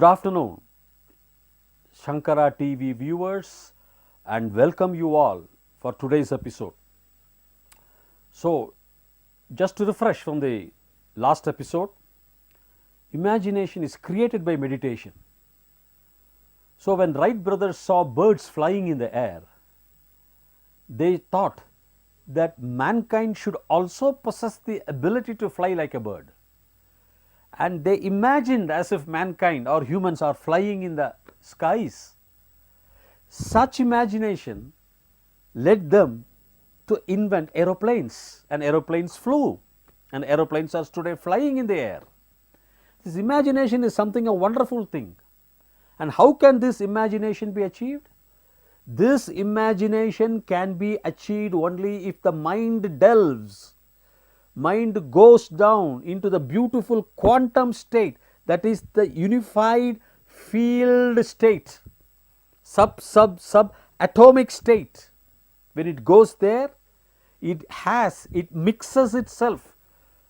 Good afternoon, Shankara TV viewers, and welcome you all for today's episode. So, just to refresh from the last episode, imagination is created by meditation. So, when Wright brothers saw birds flying in the air, they thought that mankind should also possess the ability to fly like a bird. And they imagined as if mankind or humans are flying in the skies. Such imagination led them to invent aeroplanes, and aeroplanes flew, and aeroplanes are today flying in the air. This imagination is something a wonderful thing. And how can this imagination be achieved? This imagination can be achieved only if the mind delves. Mind goes down into the beautiful quantum state, that is the unified field state, atomic state. When it goes there, it mixes itself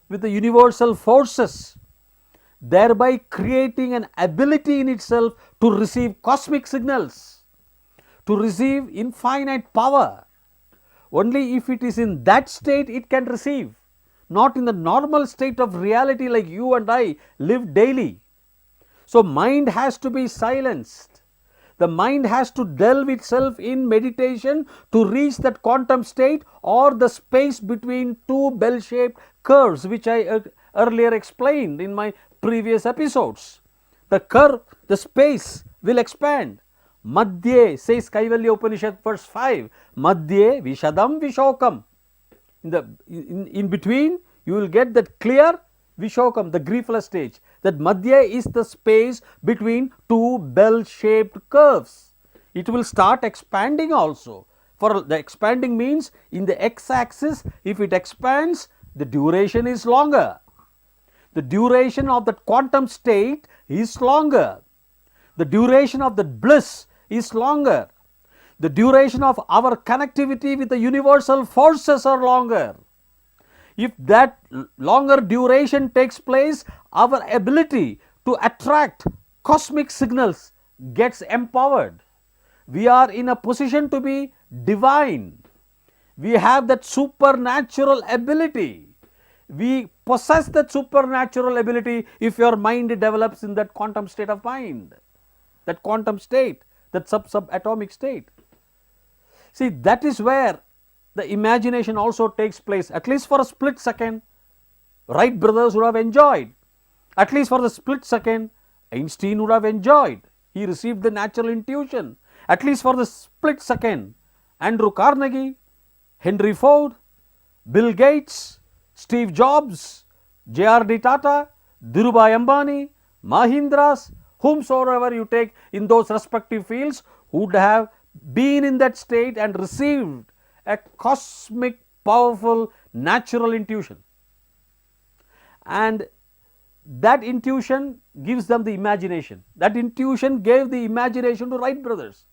with the universal forces, thereby creating an ability in itself to receive cosmic signals, to receive infinite power. Only if it is in that state it can receive, not in the normal state of reality like you and I live daily. So, mind has to be silenced. The mind has to delve itself in meditation to reach that quantum state, or the space between two bell-shaped curves, which I earlier explained in my previous episodes. The curve, the space will expand. Madhye, says Kaivalya Upanishad verse 5, Madhye Vishadam Vishokam. In between you will get that clear Vishokam, the griefless stage. That Madhya is the space between two bell-shaped curves. It will start expanding also. For the expanding means in the x-axis, if it expands, the duration is longer. The duration of that quantum state is longer. The duration of that bliss is longer. The duration of our connectivity with the universal forces are longer. If that longer duration takes place, our ability to attract cosmic signals gets empowered. We are in a position to be divine. We have that supernatural ability. We possess that supernatural ability if your mind develops in that quantum state of mind, that quantum state, that subatomic state. See, that is where the imagination also takes place. At least for a split second, Wright brothers would have enjoyed. At least for the split second, Einstein would have enjoyed. He received the natural intuition. At least for the split second, Andrew Carnegie, Henry Ford, Bill Gates, Steve Jobs, J.R.D. Tata, Dhirubhai Ambani, Mahindras, whomsoever you take in those respective fields, would have been in that state and received a cosmic, powerful, natural intuition. And that intuition gives them the imagination. That intuition gave the imagination to Wright brothers.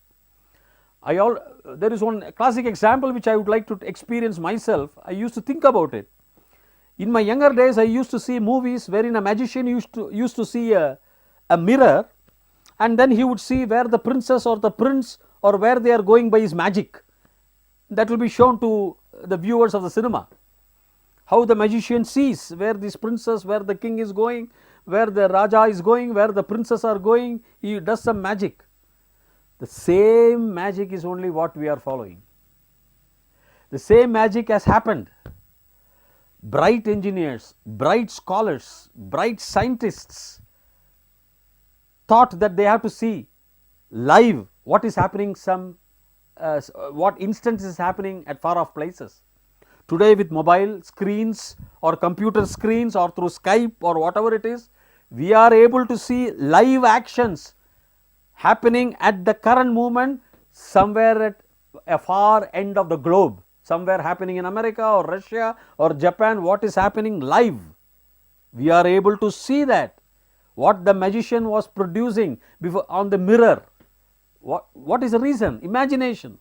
There is one classic example which I would like to experience myself. I used to think about it. In my younger days, I used to see movies wherein a magician used to see a mirror, and then he would see where the princess or the prince or where they are going by his magic. That will be shown to the viewers of the cinema. How the magician sees where this princess, where the king is going, where the Raja is going, where the princess are going. He does some magic. The same magic is only what we are following. The same magic has happened. Bright engineers, bright scholars, bright scientists thought that they have to see live what is happening, what instance is happening at far off places. Today with mobile screens or computer screens or through Skype or whatever it is, we are able to see live actions happening at the current moment somewhere at a far end of the globe, somewhere happening in America or Russia or Japan, what is happening live. We are able to see that, what the magician was producing before on the mirror. What is the reason? Imagination.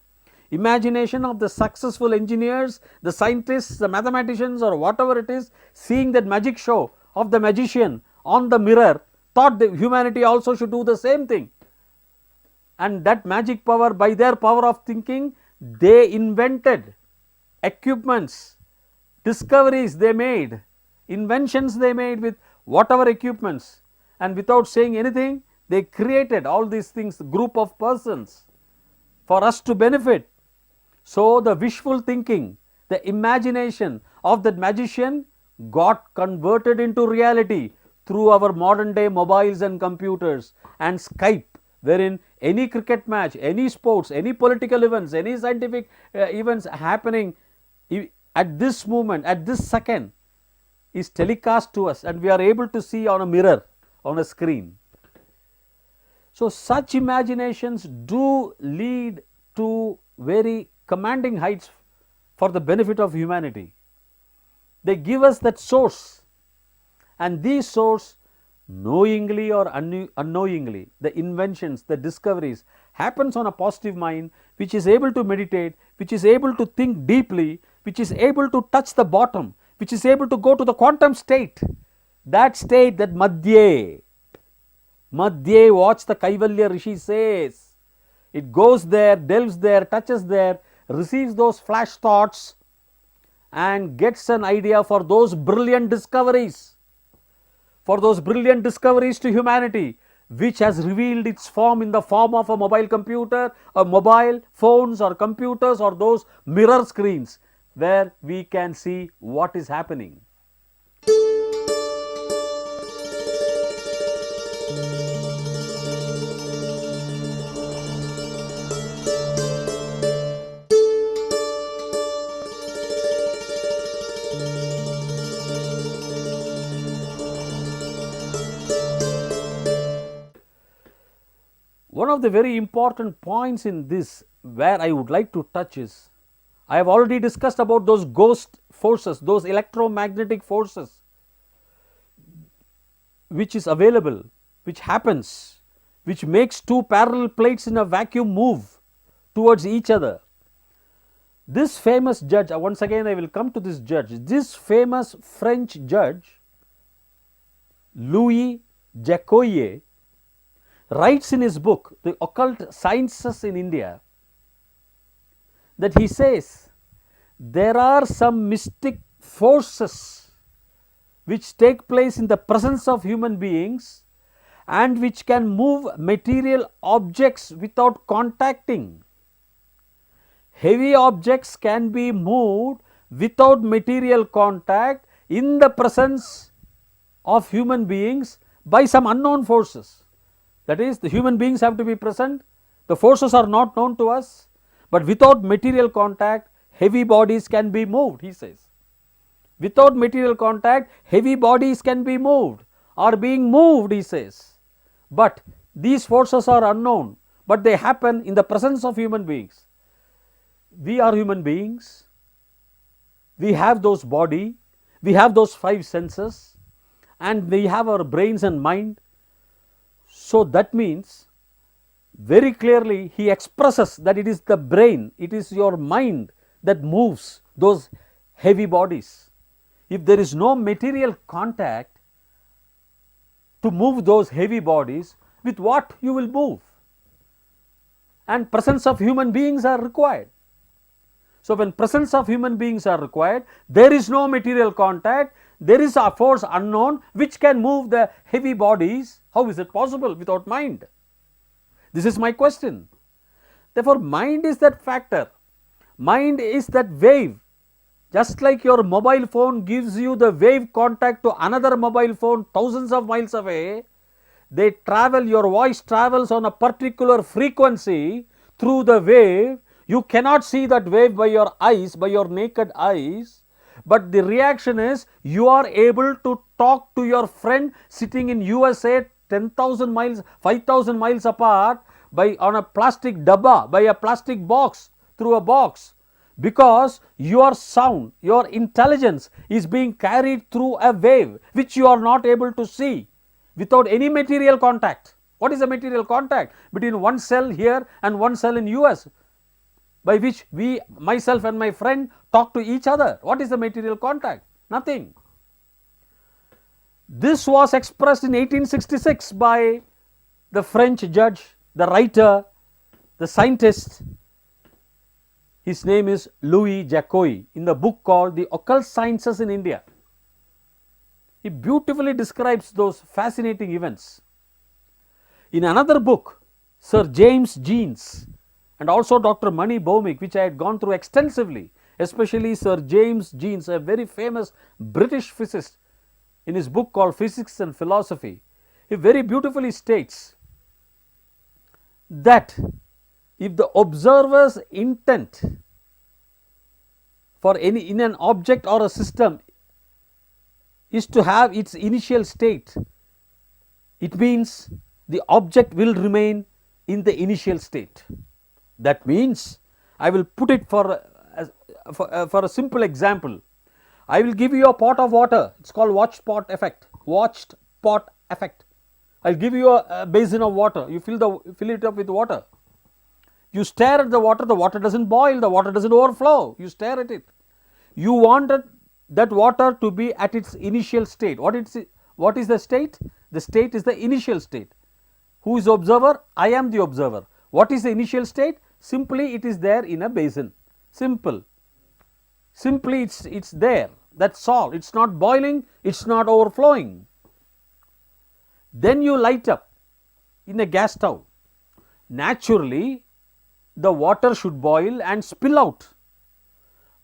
Imagination of the successful engineers, the scientists, the mathematicians or whatever it is, seeing that magic show of the magician on the mirror thought that humanity also should do the same thing. And that magic power, by their power of thinking, they invented equipments, discoveries they made, inventions they made with whatever equipments, and without saying anything, they created all these things, group of persons, for us to benefit. So the wishful thinking, the imagination of that magician got converted into reality through our modern day mobiles and computers and Skype, wherein any cricket match, any sports, any political events, any scientific events happening at this moment, at this second, is telecast to us, and we are able to see on a mirror, on a screen. So such imaginations do lead to very commanding heights for the benefit of humanity. They give us that source, and these source, knowingly or unknowingly, the inventions, the discoveries happens on a positive mind, which is able to meditate, which is able to think deeply, which is able to touch the bottom, which is able to go to the quantum state, that state, that Madhye, watch the Kaivalya Rishi says, it goes there, delves there, touches there, receives those flash thoughts and gets an idea for those brilliant discoveries, to humanity, which has revealed its form in the form of a mobile computer, or mobile phones or computers, or those mirror screens where we can see what is happening. One of the very important points in this, where I would like to touch, is I have already discussed about those ghost forces, those electromagnetic forces which is available, which happens, which makes two parallel plates in a vacuum move towards each other. This famous judge, once again I will come to this judge, this famous French judge, Louis Jacquier, writes in his book, The Occult Sciences in India, that he says there are some mystic forces which take place in the presence of human beings and which can move material objects without contacting. Heavy objects can be moved without material contact in the presence of human beings by some unknown forces. That is, the human beings have to be present, the forces are not known to us, but without material contact, heavy bodies can be moved, he says. Without material contact, heavy bodies can be moved, are being moved, he says. But these forces are unknown, but they happen in the presence of human beings. We are human beings, we have those body, we have those five senses, and we have our brains and mind. So that means very clearly he expresses that it is the brain, it is your mind that moves those heavy bodies. If there is no material contact to move those heavy bodies, with what you will move? And presence of human beings are required. So when presence of human beings are required, there is no material contact, there is a force unknown which can move the heavy bodies. How is it possible without mind? This is my question. Therefore, mind is that factor, mind is that wave. Just like your mobile phone gives you the wave contact to another mobile phone thousands of miles away, they travel, your voice travels on a particular frequency through the wave. You cannot see that wave by your eyes, by your naked eyes, but the reaction is you are able to talk to your friend sitting in USA 10,000 miles, 5,000 miles apart on a plastic dabba, by a plastic box, through a box, because your sound, your intelligence is being carried through a wave which you are not able to see without any material contact. What is the material contact? Between one cell here and one cell in US, by which we, myself and my friend, talk to each other. What is the material contact? Nothing. This was expressed in 1866 by the French judge, the writer, the scientist. His name is Louis Jacquot, in the book called The Occult Sciences in India. He beautifully describes those fascinating events. In another book, Sir James Jeans and also Dr. Mani Bhaumik, which I had gone through extensively, especially Sir James Jeans, a very famous British physicist, in his book called Physics and Philosophy, he very beautifully states that if the observer's intent for any in an object or a system is to have its initial state, it means the object will remain in the initial state. That means, I will put it for a simple example. I will give you a pot of water. It's called watched pot effect. Watched pot effect. I'll give you a basin of water. You fill it up with water. You stare at the water doesn't boil, the water doesn't overflow. You stare at it. You wanted that water to be at its initial state. What is the state? The state is the initial state. Who is the observer? I am the observer. What is the initial state? Simply it is there in a basin. Simple. Simply it's there. That's all. It's not boiling, it's not overflowing. Then you light up in a gas stove. Naturally, the water should boil and spill out.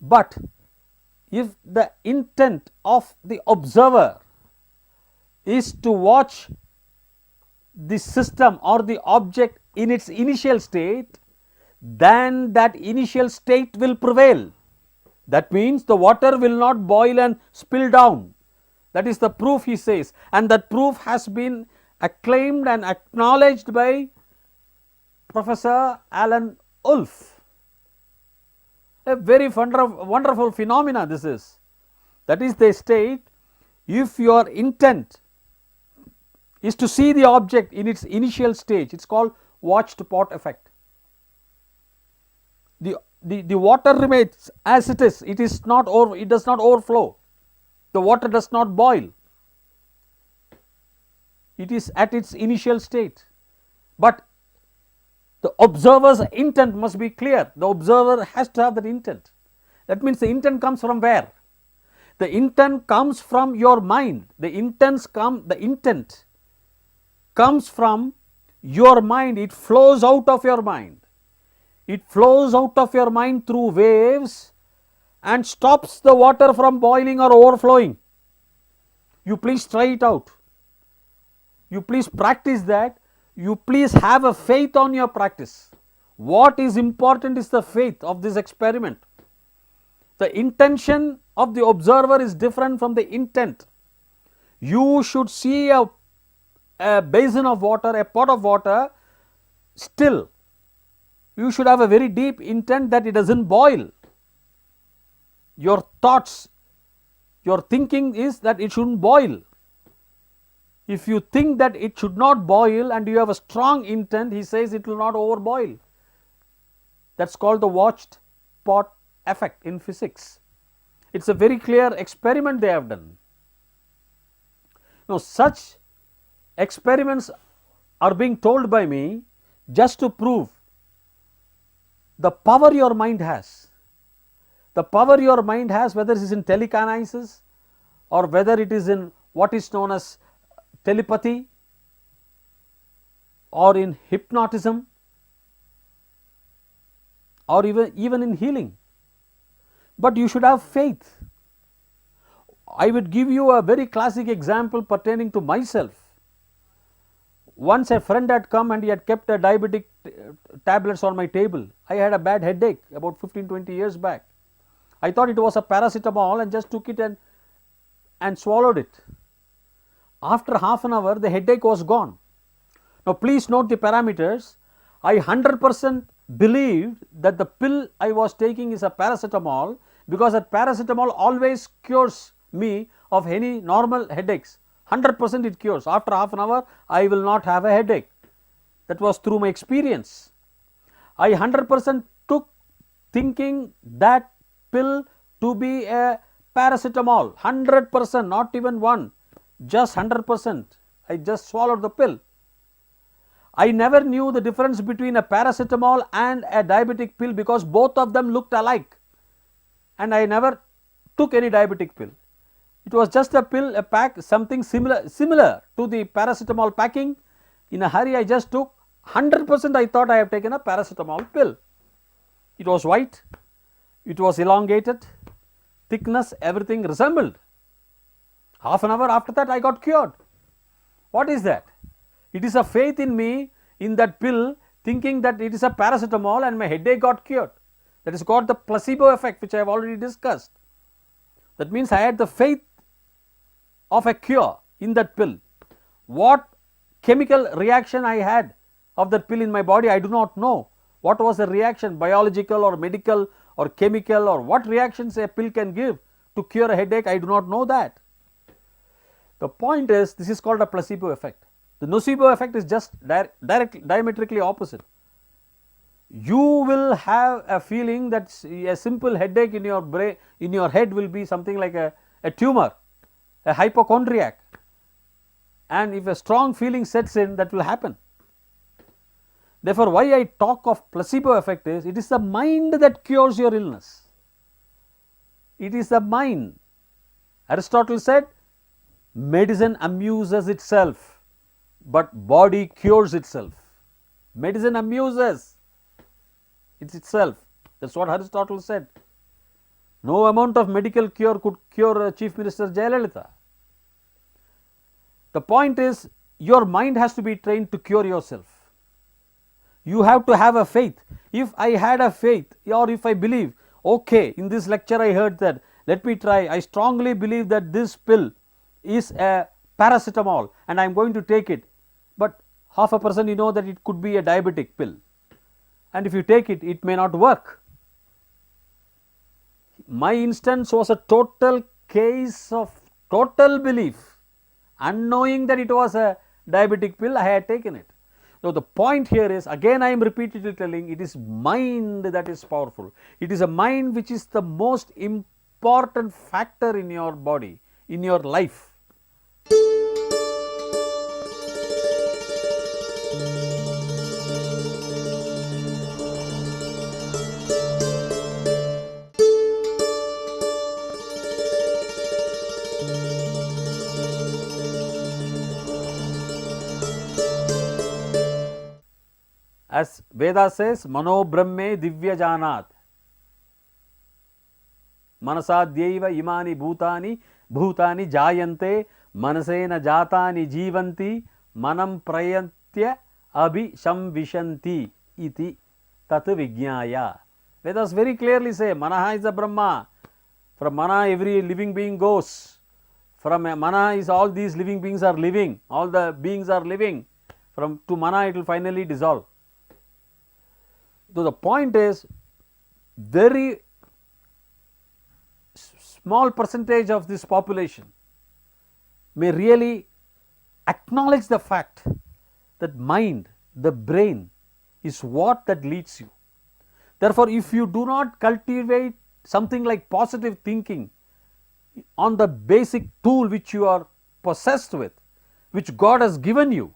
But if the intent of the observer is to watch the system or the object in its initial state, then that initial state will prevail. That means the water will not boil and spill down. That is the proof, he says, and that proof has been acclaimed and acknowledged by Professor Alan Wolf. A very wonderful phenomena this is. That is, they state, if your intent is to see the object in its initial stage, it's called watched pot effect. The water remains as it is. It does not overflow. The water does not boil. It is at its initial state. But the observer's intent must be clear. The observer has to have that intent. That means the intent comes from where? The intent comes from your mind. The intent comes from your mind. It flows out of your mind. It flows out of your mind through waves and stops the water from boiling or overflowing. You please try it out. You please practice that. You please have a faith on your practice. What is important is the faith of this experiment. The intention of the observer is different from the intent. You should see a basin of water, a pot of water, still. You should have a very deep intent that it doesn't boil. Your thoughts, your thinking is that it shouldn't boil. If you think that it should not boil and you have a strong intent, he says it will not overboil. That's called the watched pot effect in physics. It's a very clear experiment they have done. Now, such experiments are being told by me just to prove the power your mind has. The power your mind has, whether it is in telekinesis or whether it is in what is known as telepathy or in hypnotism or even in healing. But you should have faith. I would give you a very classic example pertaining to myself. Once a friend had come and he had kept a diabetic tablets on my table. I had a bad headache about 15-20 years back. I thought it was a paracetamol and just took it and swallowed it. After half an hour, the headache was gone. Now, please note the parameters. I 100% believed that the pill I was taking is a paracetamol, because that paracetamol always cures me of any normal headaches. 100% it cures. After half an hour, I will not have a headache. That was through my experience. I 100% took thinking that pill to be a paracetamol. 100%, not even one. just 100%. I just swallowed the pill. I never knew the difference between a paracetamol and a diabetic pill because both of them looked alike, and I never took any diabetic pill. It was just a pill, a pack, something similar to the paracetamol packing. In a hurry I just took 100%. I thought I have taken a paracetamol pill. It was white, it was elongated, thickness, everything resembled. Half an hour after that I got cured. What is that? It is a faith in me, in that pill, thinking that it is a paracetamol and my headache got cured. That is called the placebo effect, which I have already discussed. That means I had the faith of a cure in that pill. What chemical reaction I had of that pill in my body, I do not know. What was the reaction, biological or medical or chemical, or what reactions a pill can give to cure a headache, I do not know that. The point is, this is called a placebo effect. The nocebo effect is just diametrically opposite. You will have a feeling that a simple headache in your brain, in your head, will be something like a tumor, a hypochondriac, and if a strong feeling sets in, that will happen. Therefore, why I talk of placebo effect is, it is the mind that cures your illness. It is the mind. Aristotle said, medicine amuses itself, but body cures itself. Medicine amuses itself. That is what Aristotle said. No amount of medical cure could cure Chief Minister Jayalalitha. The point is, your mind has to be trained to cure yourself. You have to have a faith. If I had a faith, or if I believe, okay, in this lecture I heard that, let me try, I strongly believe that this pill is a paracetamol and I am going to take it, but half a percent you know that it could be a diabetic pill, and if you take it, it may not work. My instance was a total case of total belief, unknowing that it was a diabetic pill, I had taken it. So the point here is, again I am repeatedly telling, it is mind that is powerful. It is a mind which is the most important factor in your body, in your life. As Veda says, Mano Brahme Divya Janat. Manasadyaiva imani bhutani jayante manasena jatani jivanti manam prayantya abhishamvishanti iti tat vijnaya. Vedas very clearly say, Manaha is a Brahma. From Mana every living being goes. From Mana is all these living beings are living. All the beings are living. From to Mana it will finally dissolve. So the point is, very small percentage of this population may really acknowledge the fact that mind, the brain, is what that leads you. Therefore, if you do not cultivate something like positive thinking on the basic tool which you are possessed with, which God has given you,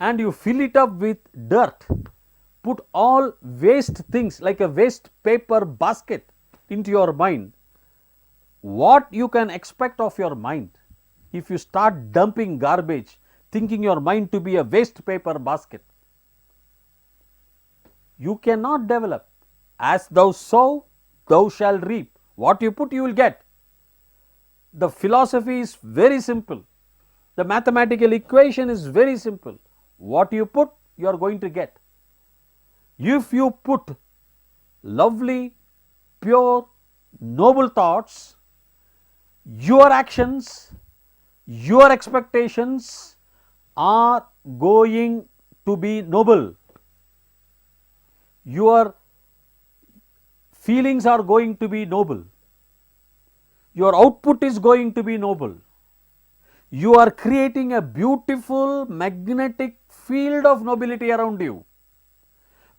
and you fill it up with dirt, put all waste things like a waste paper basket into your mind, what you can expect of your mind if you start dumping garbage, thinking your mind to be a waste paper basket? You cannot develop. As thou sow, thou shalt reap. What you put, you will get. The philosophy is very simple. The mathematical equation is very simple. What you put, you are going to get. If you put lovely, pure, noble thoughts, your actions, your expectations are going to be noble. Your feelings are going to be noble. Your output is going to be noble. You are creating a beautiful magnetic field of nobility around you.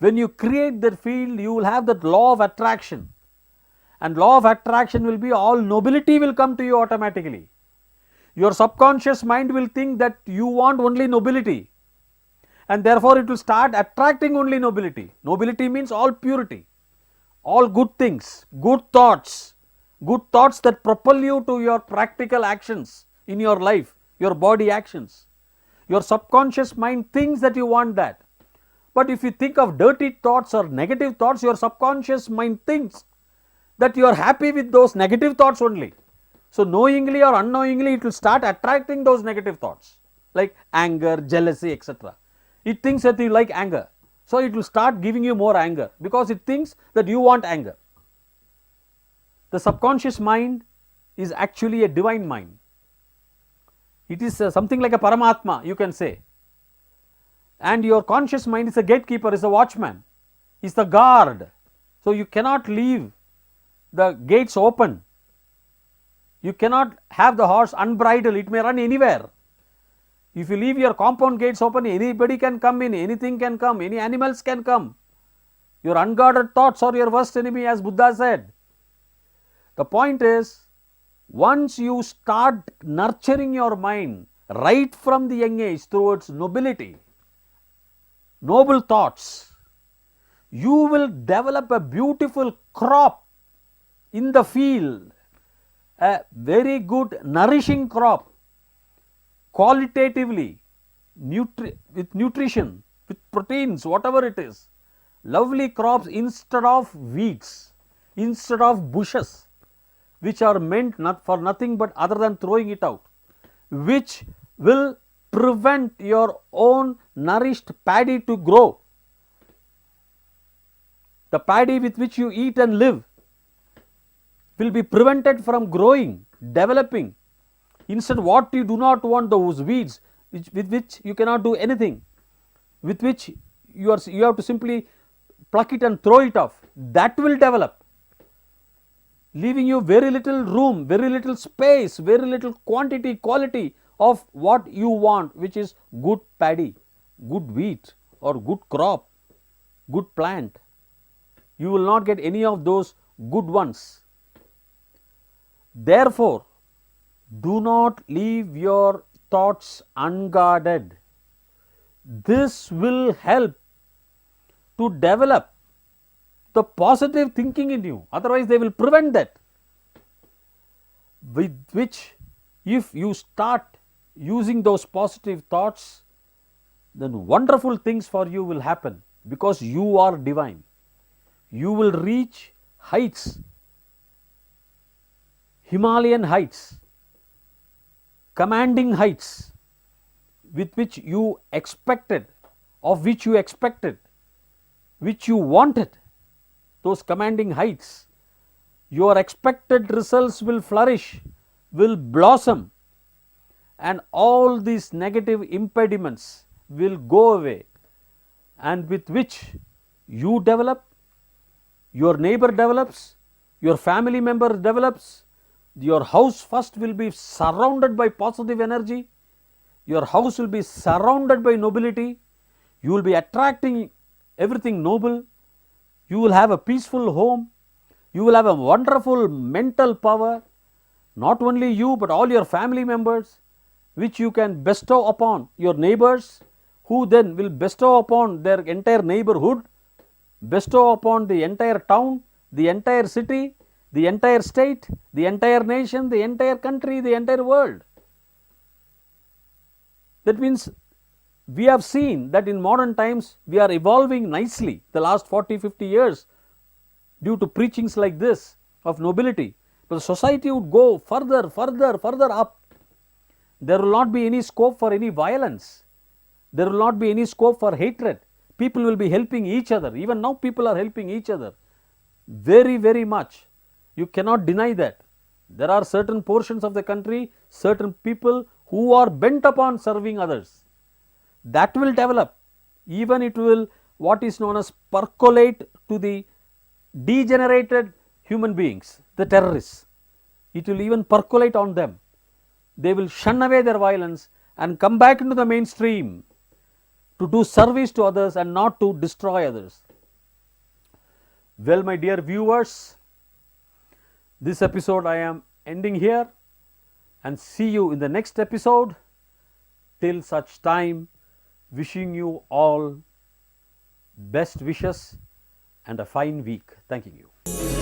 When you create that field, you will have that law of attraction, and law of attraction will be all nobility will come to you automatically. Your subconscious mind will think that you want only nobility, and therefore it will start attracting only nobility. Nobility means all purity, all good things, good thoughts that propel you to your practical actions in your life, your body actions. Your subconscious mind thinks that you want that. But if you think of dirty thoughts or negative thoughts, your subconscious mind thinks that you are happy with those negative thoughts only. So knowingly or unknowingly it will start attracting those negative thoughts like anger, jealousy, etc. It thinks that you like anger, so it will start giving you more anger because it thinks that you want anger. The subconscious mind is actually a divine mind. It is something like a Paramatma, you can say. And your conscious mind is a gatekeeper, is a watchman, is the guard. So you cannot leave the gates open. You cannot have the horse unbridled, it may run anywhere. If you leave your compound gates open, anybody can come in, anything can come, any animals can come. Your unguarded thoughts are your worst enemy, as Buddha said. The point is, once you start nurturing your mind right from the young age towards nobility, noble thoughts, you will develop a beautiful crop in the field, a very good nourishing crop, qualitatively, with nutrition, with proteins, whatever it is, lovely crops instead of weeds, instead of bushes, which are meant not for nothing but other than throwing it out, which will prevent your own nourished paddy to grow. The paddy with which you eat and live will be prevented from growing, developing. Instead, what you do not want, those weeds with which you cannot do anything, with which you have to simply pluck it and throw it off, that will develop, leaving you very little room, very little space, very little quantity, quality of what you want, which is good paddy, good wheat or good crop, good plant. You will not get any of those good ones. Therefore, do not leave your thoughts unguarded. This will help to develop the positive thinking in you, otherwise they will prevent that. With which, if you start using those positive thoughts, then wonderful things for you will happen, because you are divine. You will reach heights, Himalayan heights, commanding heights, with which you expected, of which you expected, which you wanted, those commanding heights. Your expected results will flourish, will blossom, and all these negative impediments will go away, and with which you develop, your neighbor develops, your family member develops. Your house first will be surrounded by positive energy, your house will be surrounded by nobility, you will be attracting everything noble, you will have a peaceful home, you will have a wonderful mental power, not only you but all your family members, which you can bestow upon your neighbors, who then will bestow upon their entire neighborhood, bestow upon the entire town, the entire city, the entire state, the entire nation, the entire country, the entire world. That means we have seen that in modern times we are evolving nicely the last 40-50 years due to preachings like this of nobility, but the society would go further up. There will not be any scope for any violence, there will not be any scope for hatred. People will be helping each other. Even now people are helping each other very much. You cannot deny that. There are certain portions of the country, certain people who are bent upon serving others. That will develop. Even it will, what is known as, percolate to the degenerated human beings, the terrorists. It will even percolate on them. They will shun away their violence and come back into the mainstream to do service to others and not to destroy others. Well, my dear viewers, this episode I am ending here. and see you in the next episode. Till such time, wishing you all best wishes and a fine week. Thanking you.